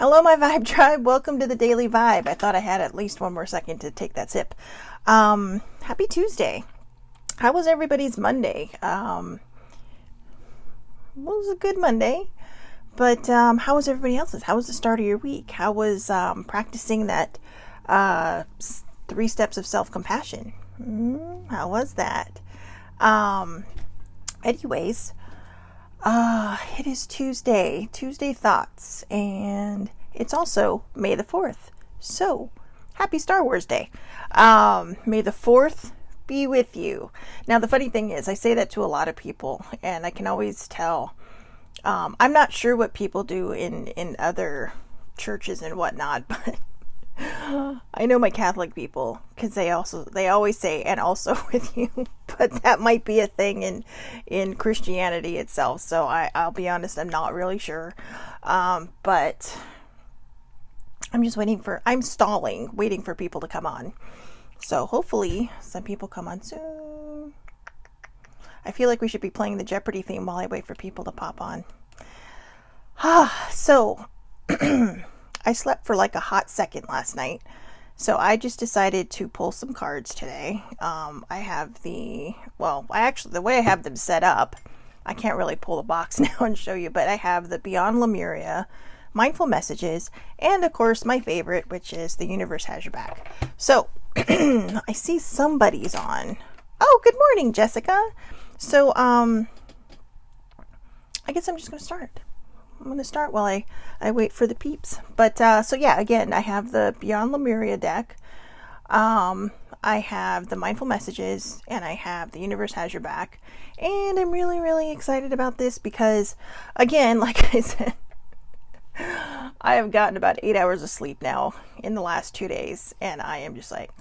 Hello, my Vibe Tribe. Welcome to the Daily Vibe. I thought I had at least one more second to take that sip. Happy Tuesday. How was everybody's Monday? Well, it was a good Monday, but how was everybody else's? How was the start of your week? How was practicing that 3 steps of self-compassion? How was that? Anyways, it is Tuesday thoughts, and it's also May the 4th. So, happy Star Wars Day. May the 4th be with you. Now, the funny thing is, I say that to a lot of people, and I can always tell. I'm not sure what people do in other churches and whatnot, but I know my Catholic people, because they always say, and also with you, but that might be a thing in Christianity itself. So I'll be honest, I'm not really sure. But I'm just waiting for people to come on. So hopefully some people come on soon. I feel like we should be playing the Jeopardy theme while I wait for people to pop on. So I slept for like a hot second last night, so I just decided to pull some cards today. I have the way I have them set up, I can't really pull the box now and show you, but I have the Beyond Lemuria, Mindful Messages, and of course my favorite, which is The Universe Has Your Back. So I see somebody's on. Oh, good morning, Jessica. So I guess I'm just going to start. I'm going to start while I wait for the peeps. But, so yeah, again, I have the Beyond Lemuria deck. I have the Mindful Messages, and I have The Universe Has Your Back. And I'm really, really excited about this because, again, like I said, I have gotten about 8 hours of sleep now in the last 2 days, and I am just like,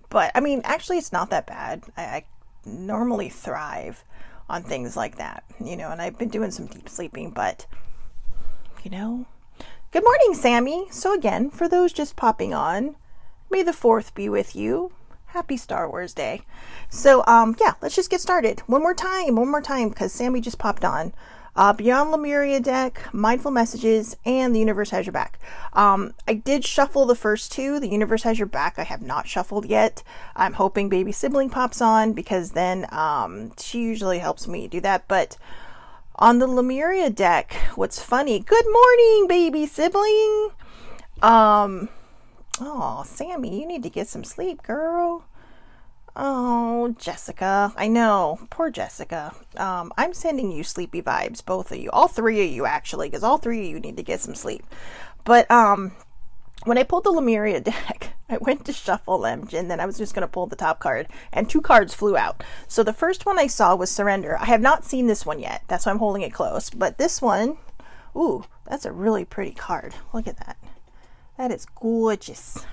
but, I mean, actually, it's not that bad. I normally thrive on things like that, and I've been doing some deep sleeping, but good morning, Sammy. So again, for those just popping on, may the 4th be with you. Happy Star Wars Day. So, yeah, let's just get started. One more time, because Sammy just popped on. Beyond Lemuria deck, Mindful Messages, and The Universe Has Your Back. I did shuffle the first 2. The Universe Has Your Back I have not shuffled yet. I'm hoping Baby Sibling pops on, because then she usually helps me do that, but on the Lemuria deck, what's funny, good morning, Baby Sibling. Oh, Sammy, you need to get some sleep, girl. Oh, Jessica, I know, poor Jessica. I'm sending you sleepy vibes, both of you, all 3 of you actually, because all 3 of you need to get some sleep. But when I pulled the Lemuria deck, I went to shuffle them, and then I was just going to pull the top card, and 2 cards flew out. So the first one I saw was Surrender. I have not seen this one yet. That's why I'm holding it close. But this one, ooh, that's a really pretty card. Look at that. That is gorgeous.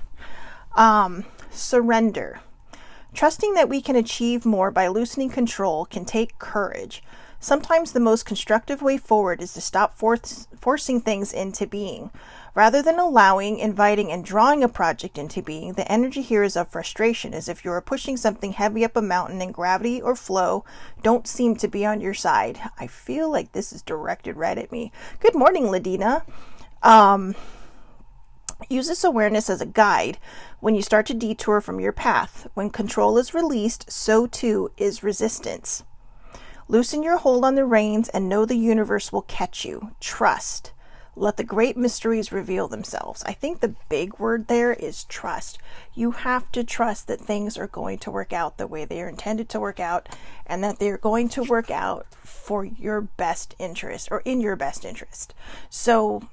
Surrender. Trusting that we can achieve more by loosening control can take courage. Sometimes the most constructive way forward is to stop forcing things into being. Rather than allowing, inviting, and drawing a project into being, the energy here is of frustration, as if you are pushing something heavy up a mountain and gravity or flow don't seem to be on your side. I feel like this is directed right at me. Good morning, Ladina. Use this awareness as a guide when you start to detour from your path. When control is released, so too is resistance. Loosen your hold on the reins and know the universe will catch you. Trust. Let the great mysteries reveal themselves. I think the big word there is trust. You have to trust that things are going to work out the way they are intended to work out, and that they're going to work out for your best interest, or in your best interest. So,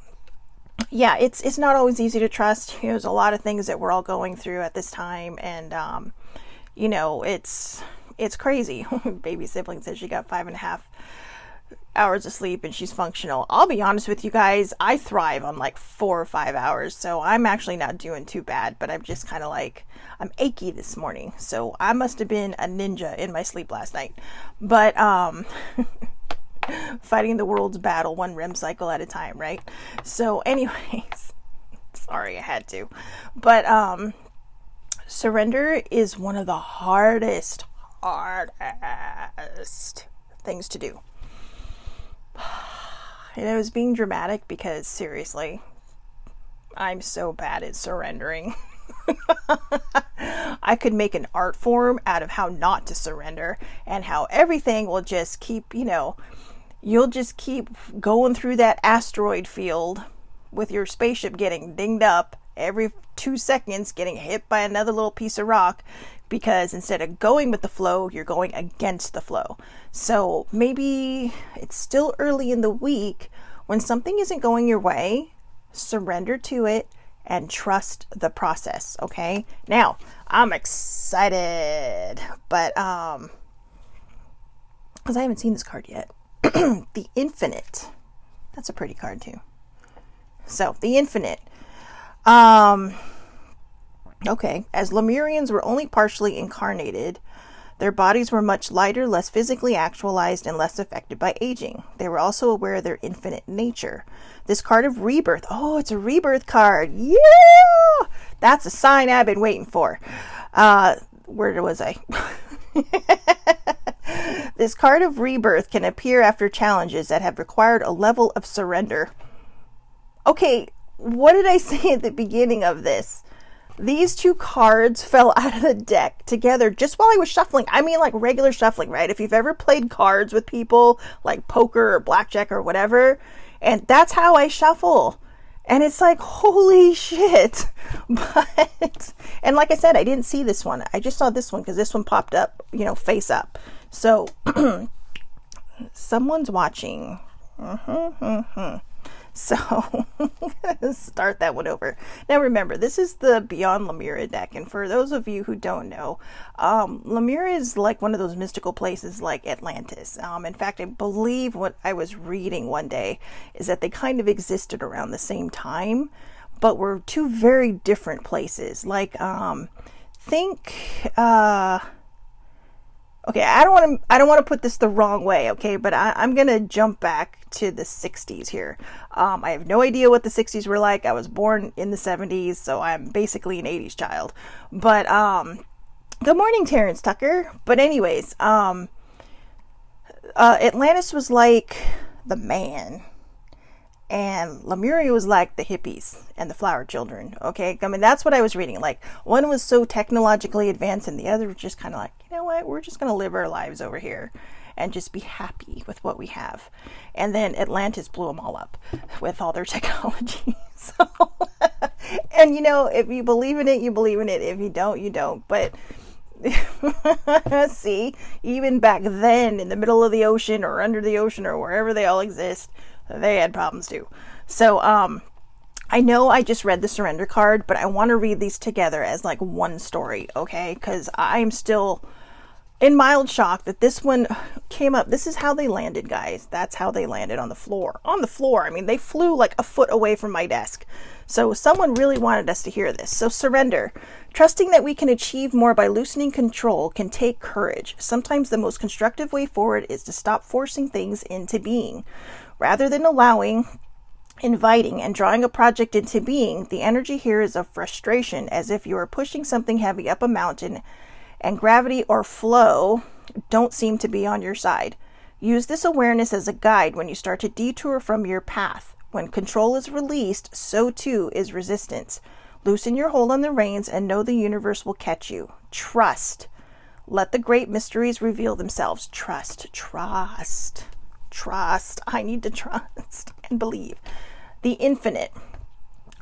yeah, it's not always easy to trust. There's a lot of things that we're all going through at this time, and it's crazy. Baby Sibling says she got 5.5 hours of sleep and she's functional. I'll be honest with you guys, I thrive on like 4 or 5 hours, so I'm actually not doing too bad, but I'm just kind of like, I'm achy this morning, so I must have been a ninja in my sleep last night. But fighting the world's battle 1 REM cycle at a time, right? So anyways, sorry, I had to. But surrender is one of the hardest things to do. And I was being dramatic because seriously, I'm so bad at surrendering. I could make an art form out of how not to surrender and how everything will just keep, you'll just keep going through that asteroid field with your spaceship getting dinged up every 2 seconds, getting hit by another little piece of rock, because instead of going with the flow, you're going against the flow. So maybe it's still early in the week. When something isn't going your way, surrender to it and trust the process. Okay. Now I'm excited, but, cause I haven't seen this card yet. The Infinite. That's a pretty card too. So the Infinite. Okay. As Lemurians were only partially incarnated, their bodies were much lighter, less physically actualized, and less affected by aging. They were also aware of their infinite nature. This card of Rebirth. Oh, it's a Rebirth card. Yeah! That's a sign I've been waiting for. Where was I? This card of Rebirth can appear after challenges that have required a level of surrender. Okay, what did I say at the beginning of this? These two cards fell out of the deck together just while I was shuffling. I mean, like regular shuffling, right? If you've ever played cards with people, like poker or blackjack or whatever, and that's how I shuffle. And it's like, holy shit. But, and like I said, I didn't see this one. I just saw this one because this one popped up, face up. So, someone's watching. So, start that one over. Now remember, this is the Beyond Lemuria deck, and for those of you who don't know, Lemuria is like one of those mystical places like Atlantis. In fact, I believe what I was reading one day is that they kind of existed around the same time, but were two very different places. Like, okay, I don't want to put this the wrong way, okay, but I'm going to jump back to the 60s here. I have no idea what the 60s were like. I was born in the 70s, so I'm basically an 80s child. But, good morning, Terrence Tucker. But anyways, Atlantis was like the man, and Lemuria was like the hippies and the flower children, okay? I mean, that's what I was reading. Like, one was so technologically advanced, and the other was just kind of like, you know what? We're just going to live our lives over here and just be happy with what we have. And then Atlantis blew them all up with all their technology. So, and if you believe in it, you believe in it. If you don't, you don't. But see, even back then in the middle of the ocean or under the ocean or wherever they all exist, they had problems too. So, I know I just read the surrender card, but I want to read these together as like one story, okay? Because I'm still in mild shock that this one came up. This is how they landed, guys. That's how they landed on the floor. On the floor. I mean, they flew like a foot away from my desk. So someone really wanted us to hear this. So surrender. Trusting that we can achieve more by loosening control can take courage. Sometimes the most constructive way forward is to stop forcing things into being. Rather than allowing, inviting, and drawing a project into being, the energy here is of frustration, as if you are pushing something heavy up a mountain and gravity or flow don't seem to be on your side. Use this awareness as a guide when you start to detour from your path. When control is released, so too is resistance. Loosen your hold on the reins and know the universe will catch you. Trust. Let the great mysteries reveal themselves. Trust. I need to trust and believe. The Infinite.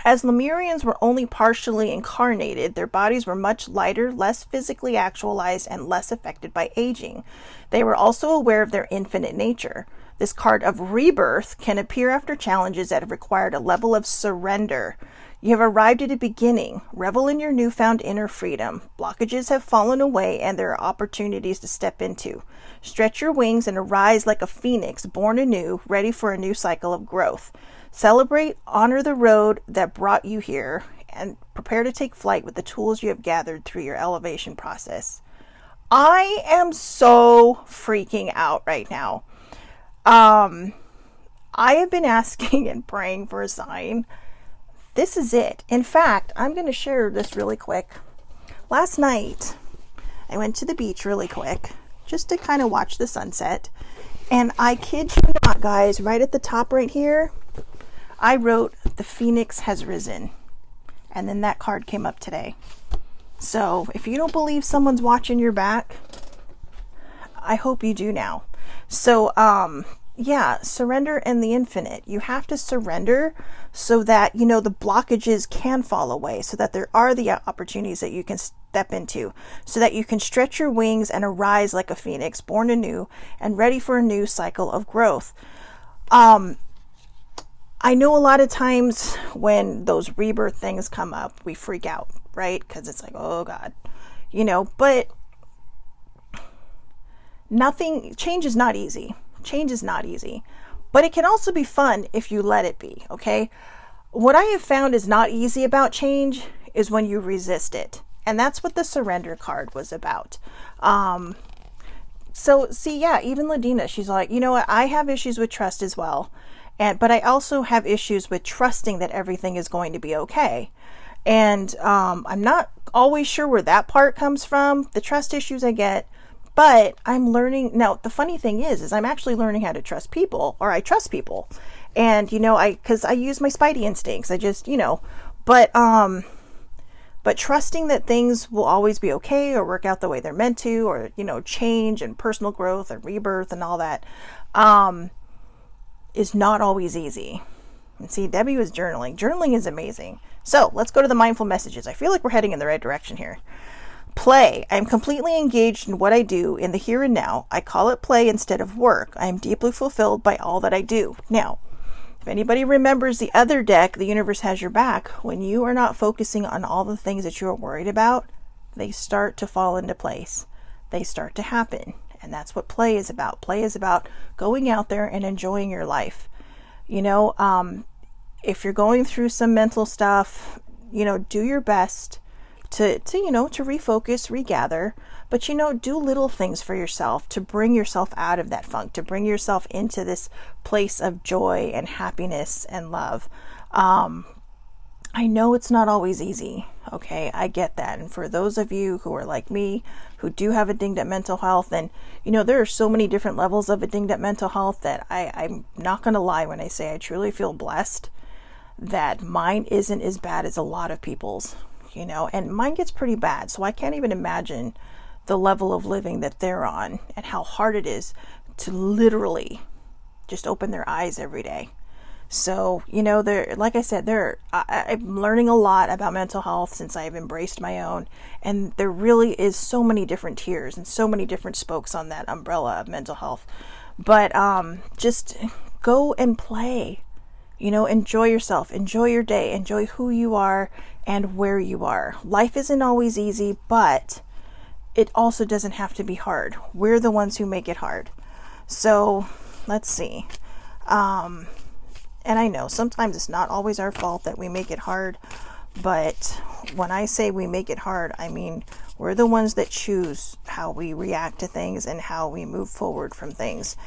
As Lemurians were only partially incarnated, their bodies were much lighter, less physically actualized, and less affected by aging. They were also aware of their infinite nature. This card of Rebirth can appear after challenges that have required a level of surrender. You have arrived at a beginning. Revel in your newfound inner freedom. Blockages have fallen away, and there are opportunities to step into. Stretch your wings and arise like a phoenix, born anew, ready for a new cycle of growth. Celebrate, honor the road that brought you here, and prepare to take flight with the tools you have gathered through your elevation process. I am so freaking out right now. I have been asking and praying for a sign. This is it. In fact, I'm going to share this really quick. Last night, I went to the beach really quick just to kind of watch the sunset. And I kid you not, guys, right at the top right here, I wrote, "The Phoenix has risen." And then that card came up today. So if you don't believe someone's watching your back, I hope you do now. So, yeah, surrender and the infinite. You have to surrender so that, you know, the blockages can fall away, so that there are the opportunities that you can step into, so that you can stretch your wings and arise like a phoenix, born anew and ready for a new cycle of growth. I know a lot of times when those rebirth things come up, we freak out, right? Because it's like, oh God, you know, but change is not easy. Change is not easy, but it can also be fun if you let it be. Okay. What I have found is not easy about change is when you resist it. And that's what the surrender card was about. So see, yeah, even Ladina, she's like, you know what? I have issues with trust as well. But I also have issues with trusting that everything is going to be okay. And I'm not always sure where that part comes from. The trust issues I get, but I'm learning. Now, the funny thing is I'm actually learning how to trust people, or I trust people. And, you know, because I use my spidey instincts. I just, you know, but trusting that things will always be okay or work out the way they're meant to, or, you know, change and personal growth and rebirth and all that, is not always easy. And see, Debbie was journaling. Journaling is amazing. So let's go to the mindful messages. I feel like we're heading in the right direction here. Play. I am completely engaged in what I do in the here and now. I call it play instead of work. I am deeply fulfilled by all that I do. Now, if anybody remembers the other deck, The Universe Has Your Back, when you are not focusing on all the things that you are worried about, they start to fall into place. They start to happen. And that's what play is about. Play is about going out there and enjoying your life. You know, if you're going through some mental stuff, you know, do your best to refocus, regather, but, you know, do little things for yourself to bring yourself out of that funk, to bring yourself into this place of joy and happiness and love. I know it's not always easy. Okay, I get that. And for those of you who are like me, who do have a dinged up mental health, and, you know, there are so many different levels of a dinged up mental health that I'm not going to lie when I say I truly feel blessed that mine isn't as bad as a lot of people's, you know, and mine gets pretty bad. So I can't even imagine the level of living that they're on and how hard it is to literally just open their eyes every day. So, you know, like I said, I'm learning a lot about mental health since I've embraced my own. And there really is so many different tiers and so many different spokes on that umbrella of mental health. But just go and play, you know, enjoy yourself, enjoy your day, enjoy who you are and where you are. Life isn't always easy, but it also doesn't have to be hard. We're the ones who make it hard. So let's see. And I know sometimes it's not always our fault that we make it hard, but when I say we make it hard, I mean we're the ones that choose how we react to things and how we move forward from things.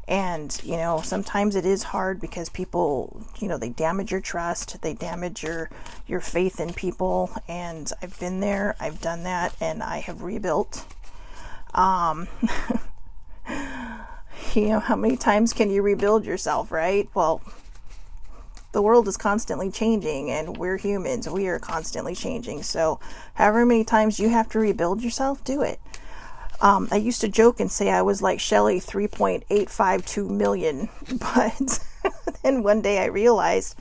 And, you know, sometimes it is hard because people, you know, they damage your trust, they damage your faith in people. And I've been there, I've done that, and I have rebuilt. You know, how many times can you rebuild yourself, right? Well, the world is constantly changing, and we're humans. We are constantly changing. So however many times you have to rebuild yourself, do it. I used to joke and say I was like Shelley 3.852 million, but then one day I realized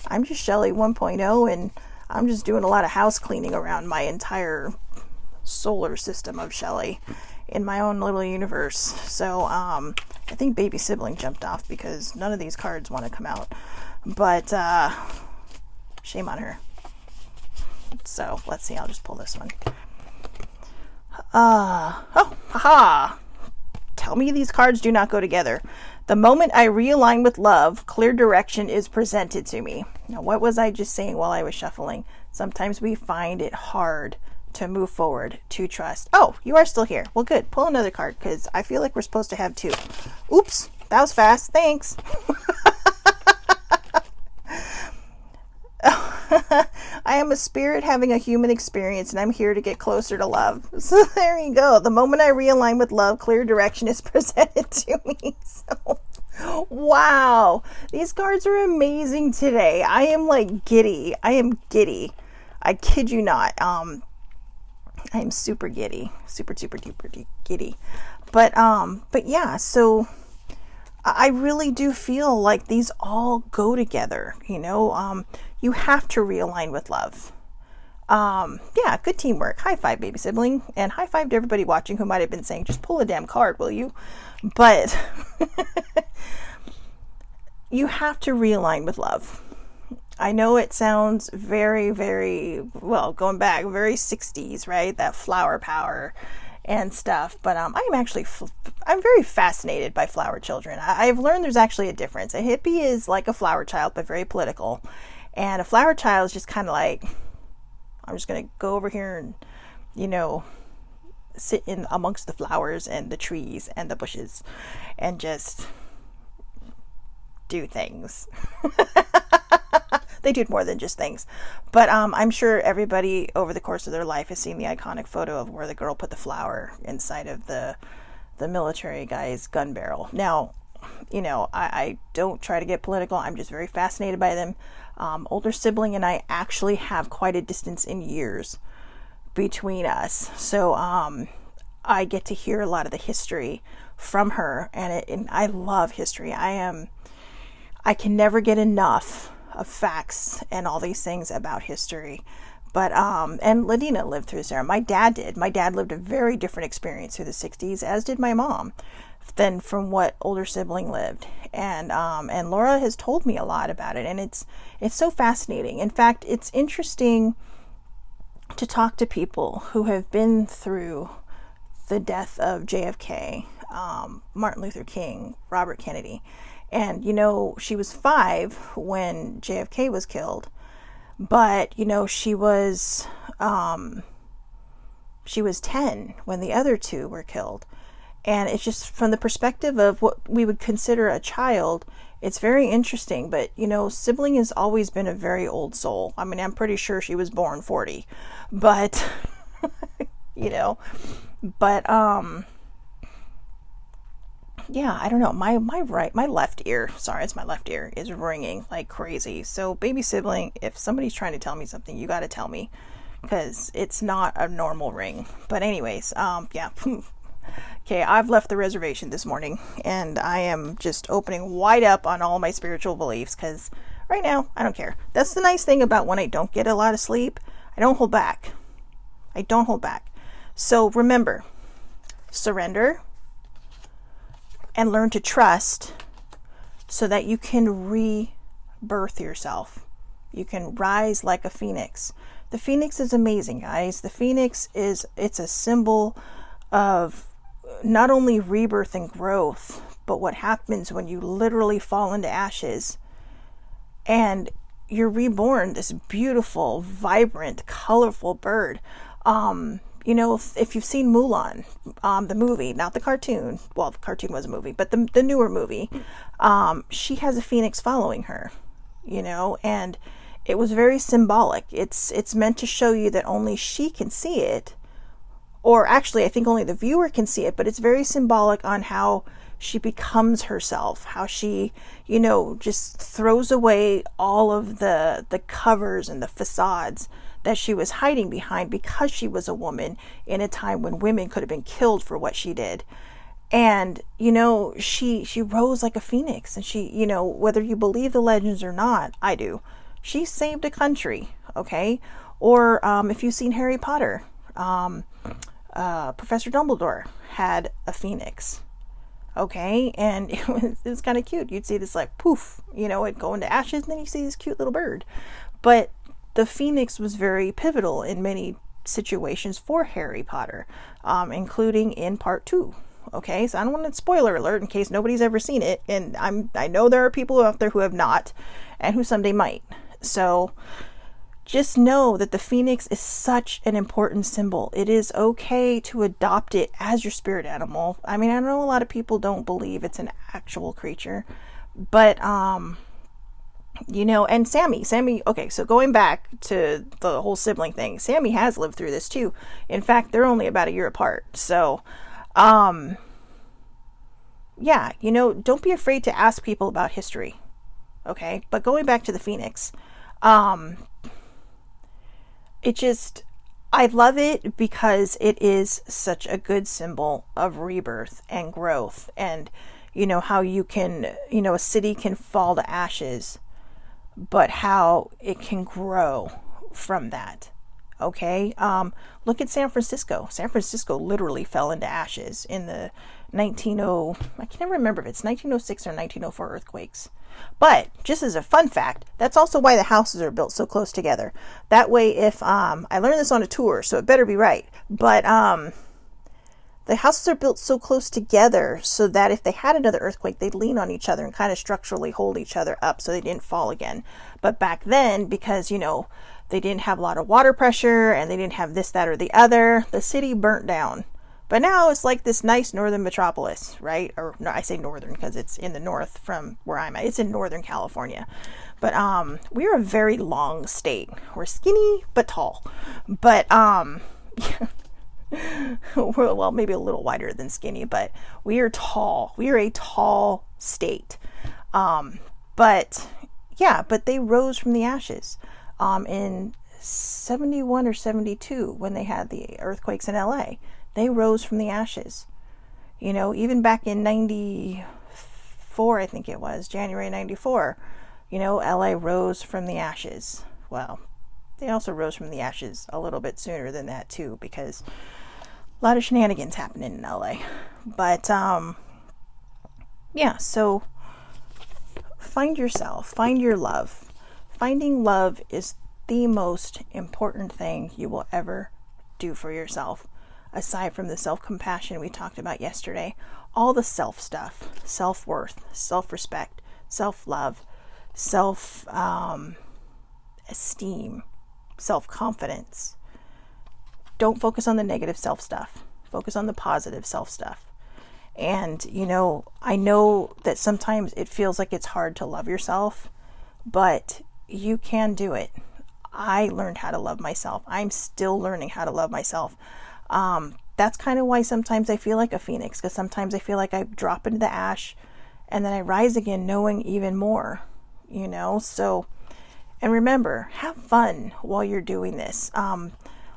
I'm just Shelley 1.0, and I'm just doing a lot of house cleaning around my entire solar system of Shelley in my own little universe. So I think baby sibling jumped off because none of these cards want to come out. But shame on her. So let's see, I'll just pull this one. Tell me these cards do not go together. The moment I realign with love, clear direction is presented to me. Now, what was I just saying while I was shuffling? Sometimes we find it hard to move forward, to trust. Oh, you are still here. Well, good. Pull another card because I feel like we're supposed to have two. Oops, that was fast. Thanks. I am a spirit having a human experience, and I'm here to get closer to love. So there you go. The moment I realign with love, clear direction is presented to me. So, wow. These cards are amazing today. I am like giddy. I am giddy. I kid you not. I'm super giddy, super duper giddy. But yeah, so I really do feel like these all go together, you know. You have to realign with love. Yeah, good teamwork. High five, baby sibling. And high five to everybody watching who might have been saying, just pull a damn card, will you? But you have to realign with love. I know it sounds very, very, well, going back, very 60s, right? That flower power and stuff. But I'm very fascinated by flower children. I've learned there's actually a difference. A hippie is like a flower child, but very political. And a flower child is just kind of like, I'm just going to go over here and, you know, sit in amongst the flowers and the trees and the bushes and just do things. They do more than just things. But I'm sure everybody over the course of their life has seen the iconic photo of where the girl put the flower inside of the military guy's gun barrel. Now, you know, I don't try to get political. I'm just very fascinated by them. Older sibling and I actually have quite a distance in years between us. So I get to hear a lot of the history from her, and I love history. I can never get enough of facts and all these things about history. But and Ladina lived through this era. My dad did. My dad lived a very different experience through the 60s, as did my mom, than from what older sibling lived. And Laura has told me a lot about it, and it's so fascinating. In fact, it's interesting to talk to people who have been through the death of JFK, Martin Luther King, Robert Kennedy. And, you know, she was 5 when JFK was killed, but, you know, she was 10 when the other 2 were killed. And it's just from the perspective of what we would consider a child, it's very interesting. But, you know, sibling has always been a very old soul. I mean, I'm pretty sure she was born 40, but, you know, but, yeah, I don't know. My left ear, sorry, it's my left ear, is ringing like crazy. So baby sibling, if somebody's trying to tell me something, you got to tell me, because it's not a normal ring. But anyways, yeah. Okay, I've left the reservation this morning, and I am just opening wide up on all my spiritual beliefs, because right now, I don't care. That's the nice thing about when I don't get a lot of sleep. I don't hold back. So remember, surrender and learn to trust so that you can rebirth yourself. You can rise like a phoenix. The phoenix is amazing, guys. The phoenix it's a symbol of not only rebirth and growth, but what happens when you literally fall into ashes and you're reborn, this beautiful, vibrant, colorful bird. You know, if you've seen Mulan, the movie, not the cartoon, well, the cartoon was a movie, but the newer movie, she has a phoenix following her, you know, and it was very symbolic. It's meant to show you that only she can see it, or actually, I think only the viewer can see it, but it's very symbolic on how she becomes herself, how she, you know, just throws away all of the covers and the facades that she was hiding behind, because she was a woman in a time when women could have been killed for what she did. And, you know, she rose like a phoenix, and she, you know, whether you believe the legends or not, I do, she saved a country, okay? Or if you've seen Harry Potter, Professor Dumbledore had a phoenix, okay? And it was kind of cute. You'd see this like poof, you know, it go into ashes, and then you see this cute little bird. But the phoenix was very pivotal in many situations for Harry Potter, including in part 2. Okay, so I don't want to spoiler alert in case nobody's ever seen it, and I know there are people out there who have not, and who someday might. So just know that the phoenix is such an important symbol. It is okay to adopt it as your spirit animal. I mean, I know a lot of people don't believe it's an actual creature, but you know, and Sammy, okay, so going back to the whole sibling thing, Sammy has lived through this too. In fact, they're only about a year apart. So, yeah, you know, don't be afraid to ask people about history. Okay. But going back to the phoenix, it just, I love it because it is such a good symbol of rebirth and growth, and how you can, a city can fall to ashes, but how it can grow from that. Okay, look at San Francisco. San Francisco literally fell into ashes in the 190, I can never remember if it's 1906 or 1904 earthquakes. But just as a fun fact, that's also why the houses are built so close together. That way, if I learned this on a tour, so it better be right. But the houses are built so close together so that if they had another earthquake, they'd lean on each other and kind of structurally hold each other up so they didn't fall again. But back then, because they didn't have a lot of water pressure and they didn't have this, that, or the other, the city burnt down. But now it's like this nice northern metropolis, right? Or no, I say northern because it's in the north from where I'm at. It's in Northern California. But we're a very long state. We're skinny but tall. But well, maybe a little wider than skinny, but we are tall. We are a tall state. But they rose from the ashes in 71 or 72 when they had the earthquakes in LA. They rose from the ashes. Even back in 94, I think it was, January 94, LA rose from the ashes. Well, they also rose from the ashes a little bit sooner than that too, because a lot of shenanigans happening in LA. But, so find yourself, find your love. Finding love is the most important thing you will ever do for yourself. Aside from the self-compassion we talked about yesterday, all the self stuff, self-worth, self-respect, self-love, self-esteem, self-confidence. Don't focus on the negative self stuff. Focus on the positive self stuff. And, I know that sometimes it feels like it's hard to love yourself, but you can do it. I learned how to love myself. I'm still learning how to love myself. That's kind of why sometimes I feel like a phoenix, because sometimes I feel like I drop into the ash and then I rise again knowing even more, so, and remember, have fun while you're doing this.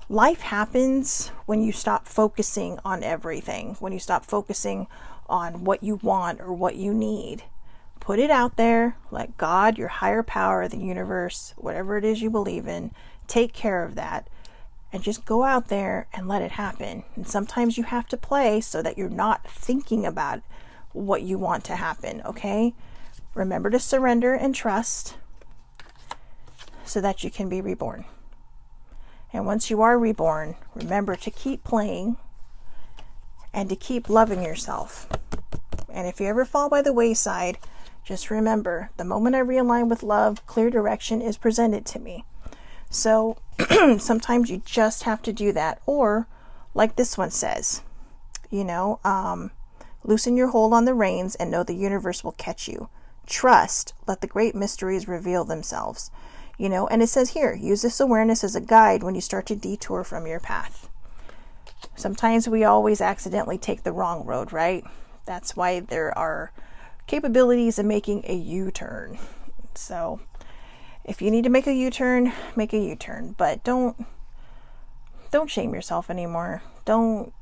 Life happens when you stop focusing on everything, when you stop focusing on what you want or what you need. Put it out there, let God, your higher power, the universe, whatever it is you believe in, take care of that. And just go out there and let it happen. And sometimes you have to play so that you're not thinking about what you want to happen, okay? Remember to surrender and trust so that you can be reborn. And once you are reborn, remember to keep playing and to keep loving yourself. And if you ever fall by the wayside, just remember, the moment I realign with love, clear direction is presented to me. So sometimes you just have to do that. Or like this one says, loosen your hold on the reins and know the universe will catch you. Trust, let the great mysteries reveal themselves. And it says here, use this awareness as a guide when you start to detour from your path. Sometimes we always accidentally take the wrong road, right? That's why there are capabilities of making a U-turn. So if you need to make a U-turn, make a U-turn, but don't shame yourself anymore. Don't,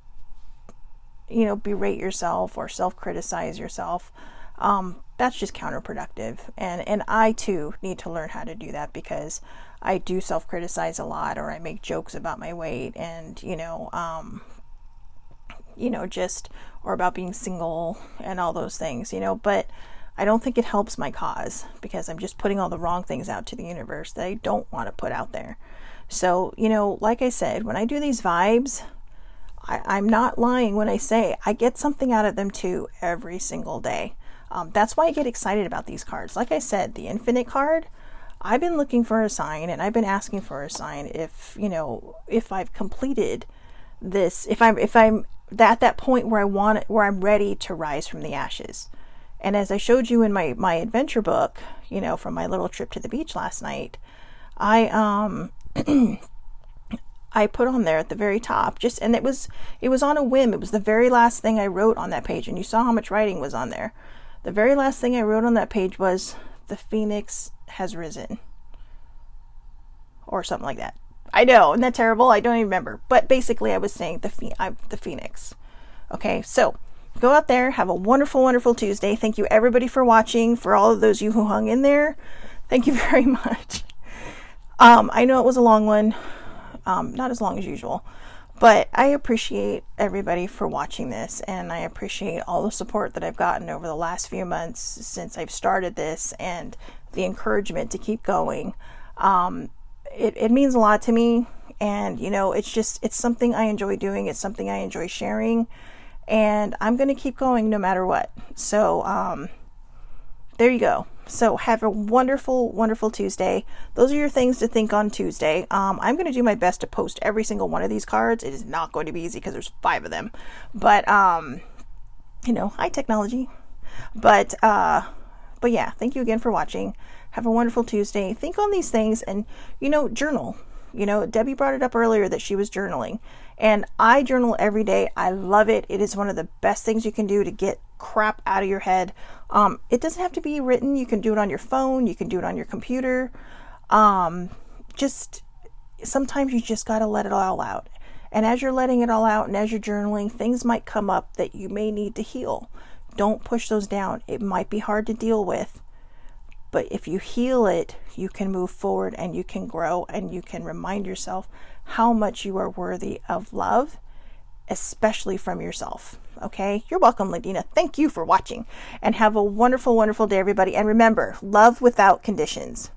berate yourself or self-criticize yourself. That's just counterproductive. And I too need to learn how to do that, because I do self-criticize a lot, or I make jokes about my weight and, or about being single and all those things, but I don't think it helps my cause, because I'm just putting all the wrong things out to the universe that I don't want to put out there. So, like I said, when I do these vibes, I'm not lying when I say I get something out of them too every single day. That's why I get excited about these cards. Like I said, the Infinite card, I've been looking for a sign, and I've been asking for a sign if I've completed this, if I'm at that point where where I'm ready to rise from the ashes. And as I showed you in my adventure book, from my little trip to the beach last night, I I put on there at the very top, and it was on a whim. It was the very last thing I wrote on that page, and you saw how much writing was on there. The very last thing I wrote on that page was, the phoenix has risen, or something like that. I know, isn't that terrible? I don't even remember. But basically, I was saying I'm the Phoenix. Okay, so go out there, have a wonderful, wonderful Tuesday. Thank you, everybody, for watching. For all of those of you who hung in there, thank you very much. I know it was a long one, not as long as usual, but I appreciate everybody for watching this, and I appreciate all the support that I've gotten over the last few months since I've started this, and the encouragement to keep going. It means a lot to me, and it's something I enjoy doing. It's something I enjoy sharing, and I'm going to keep going no matter what. So there you go. So have a wonderful, wonderful Tuesday. Those are your things to think on Tuesday. I'm going to do my best to post every single one of these cards. It is not going to be easy because there's 5 of them, but high technology. But yeah, thank you again for watching. Have a wonderful Tuesday. Think on these things and, journal. Debbie brought it up earlier that she was journaling, and I journal every day. I love it. It is one of the best things you can do to get crap out of your head. It doesn't have to be written. You can do it on your phone. You can do it on your computer. Just sometimes you just got to let it all out. And as you're letting it all out and as you're journaling, things might come up that you may need to heal. Don't push those down. It might be hard to deal with, but if you heal it, you can move forward and you can grow and you can remind yourself how much you are worthy of love, especially from yourself. Okay? You're welcome, Ladina. Thank you for watching, and have a wonderful, wonderful day, everybody. And remember, love without conditions.